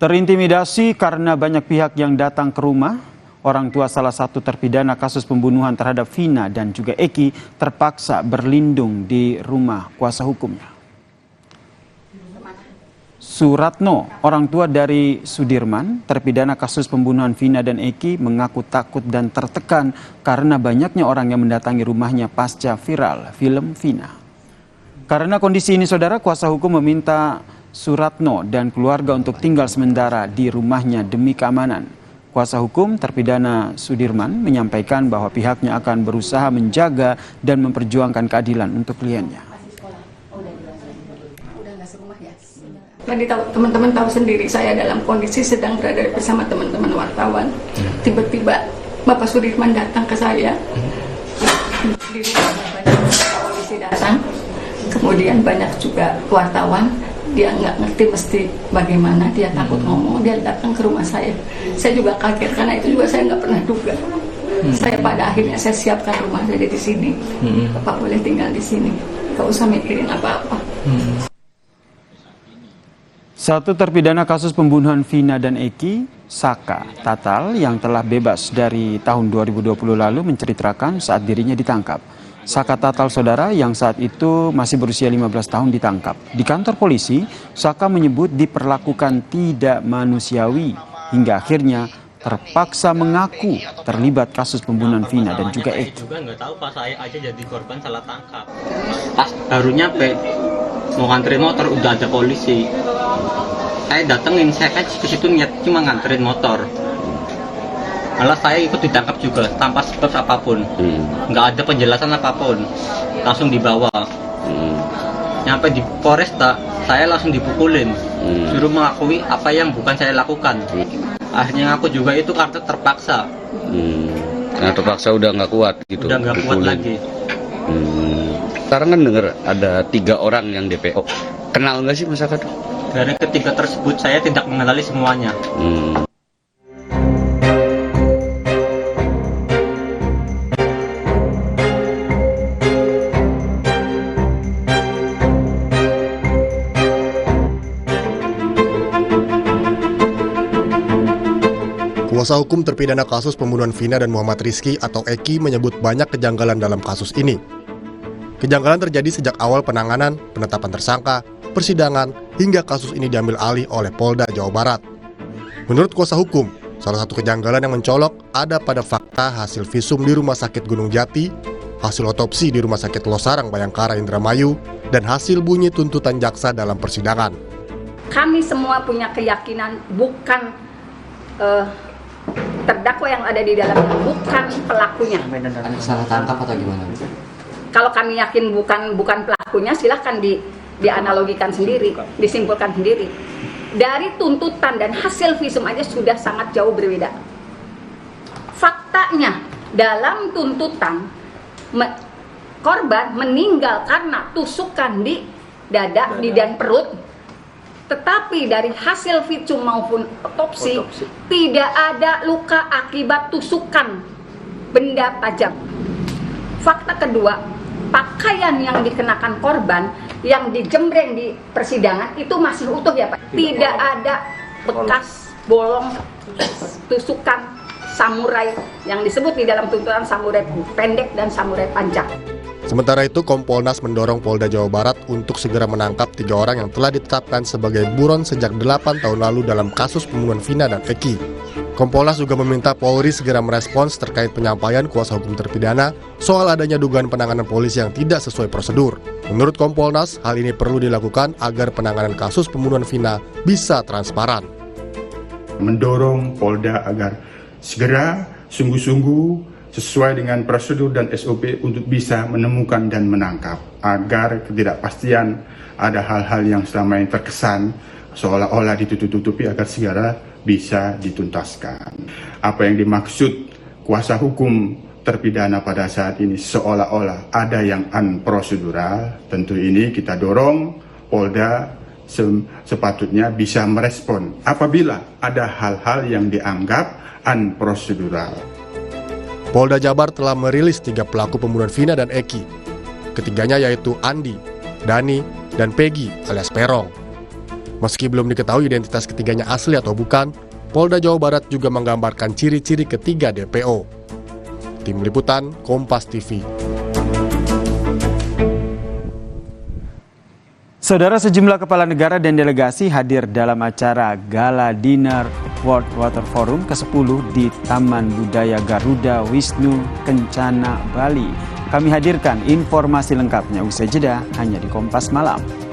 Terintimidasi karena banyak pihak yang datang ke rumah, orang tua salah satu terpidana kasus pembunuhan terhadap Vina dan juga Eki terpaksa berlindung di rumah kuasa hukumnya. Suratno, orang tua dari Sudirman, terpidana kasus pembunuhan Vina dan Eki, mengaku takut dan tertekan karena banyaknya orang yang mendatangi rumahnya pasca viral film Vina. Karena kondisi ini, saudara, kuasa hukum meminta Suratno dan keluarga untuk tinggal sementara di rumahnya demi keamanan. Kuasa hukum terpidana Sudirman menyampaikan bahwa pihaknya akan berusaha menjaga dan memperjuangkan keadilan untuk kliennya. Tadi teman-teman tahu sendiri, saya dalam kondisi sedang berada bersama teman-teman wartawan. Tiba-tiba Bapak Sudirman datang ke saya. Di polisi datang, kemudian banyak juga wartawan. Dia nggak ngerti mesti bagaimana, dia takut ngomong, dia datang ke rumah saya. Saya juga kaget karena itu juga saya nggak pernah duga. Saya pada akhirnya saya siapkan rumah saya di sini. Bapak boleh tinggal di sini, nggak usah mikirin apa-apa. Satu terpidana kasus pembunuhan Vina dan Eki, Saka Tatal, yang telah bebas dari tahun 2020 lalu, menceritakan saat dirinya ditangkap. Saka Tatal, saudara, yang saat itu masih berusia 15 tahun ditangkap. Di kantor polisi, Saka menyebut diperlakukan tidak manusiawi hingga akhirnya terpaksa mengaku terlibat kasus pembunuhan Vina dan juga Eki. Juga nggak tahu pas saya aja jadi korban salah tangkap. Pas baru nyampe mau nganterin motor udah ada polisi. Saya datengin, saya kan ke situ niat cuma nganterin motor. Malah saya ikut ditangkap juga tanpa sebab apapun, nggak ada penjelasan apapun, langsung dibawa. Nyampe di Polresta, saya langsung dipukulin, suruh mengakui apa yang bukan saya lakukan. Akhirnya aku juga itu karena terpaksa. Karena terpaksa udah nggak kuat gitu. Udah nggak kuat lagi. Sekarang kan dengar ada 3 orang yang DPO. Kenal nggak sih masyarakat? Dari ketiga tersebut saya tidak mengenali semuanya. Kuasa hukum terpidana kasus pembunuhan Vina dan Muhammad Rizky atau Eki menyebut banyak kejanggalan dalam kasus ini. Kejanggalan terjadi sejak awal penanganan, penetapan tersangka, persidangan, hingga kasus ini diambil alih oleh Polda Jawa Barat. Menurut kuasa hukum, salah satu kejanggalan yang mencolok ada pada fakta hasil visum di Rumah Sakit Gunung Jati, hasil otopsi di Rumah Sakit Losarang Bayangkara Indramayu, dan hasil bunyi tuntutan jaksa dalam persidangan. Kami semua punya keyakinan bukan terdakwa yang ada di dalamnya, bukan pelakunya. Ada salah tangkap atau gimana? Kalau kami yakin bukan pelakunya, silahkan dianalogikan sendiri, disimpulkan sendiri. Dari tuntutan dan hasil visum aja sudah sangat jauh berbeda. Faktanya dalam tuntutan korban meninggal karena tusukan di dada, di dan perut. Tetapi dari hasil visum maupun otopsi tidak ada luka akibat tusukan benda tajam. Fakta kedua, pakaian yang dikenakan korban yang dijembreng di persidangan itu masih utuh ya Pak. Tidak ada bekas bolong tusukan samurai yang disebut di dalam tuntutan samurai pendek dan samurai panjang. Sementara itu, Kompolnas mendorong Polda Jawa Barat untuk segera menangkap 3 orang yang telah ditetapkan sebagai buron sejak 8 tahun lalu dalam kasus pembunuhan Vina dan Eki. Kompolnas juga meminta Polri segera merespons terkait penyampaian kuasa hukum terpidana soal adanya dugaan penanganan polisi yang tidak sesuai prosedur. Menurut Kompolnas, hal ini perlu dilakukan agar penanganan kasus pembunuhan Vina bisa transparan. Mendorong Polda agar segera sungguh-sungguh sesuai dengan prosedur dan SOP untuk bisa menemukan dan menangkap, agar ketidakpastian ada hal-hal yang selama ini terkesan seolah-olah ditutup-tutupi agar segera bisa dituntaskan. Apa yang dimaksud kuasa hukum terpidana pada saat ini seolah-olah ada yang unprosedural, tentu ini kita dorong Polda sepatutnya bisa merespon apabila ada hal-hal yang dianggap unprosedural. Polda Jabar telah merilis 3 pelaku pembunuhan Vina dan Eki. Ketiganya yaitu Andi, Dani, dan Peggy alias Perong. Meski belum diketahui identitas ketiganya asli atau bukan, Polda Jawa Barat juga menggambarkan ciri-ciri ketiga DPO. Tim Liputan, Kompas TV. Saudara, sejumlah kepala negara dan delegasi hadir dalam acara Gala Dinner World Water Forum ke-10 di Taman Budaya Garuda Wisnu Kencana, Bali. Kami hadirkan informasi lengkapnya usai jeda hanya di Kompas Malam.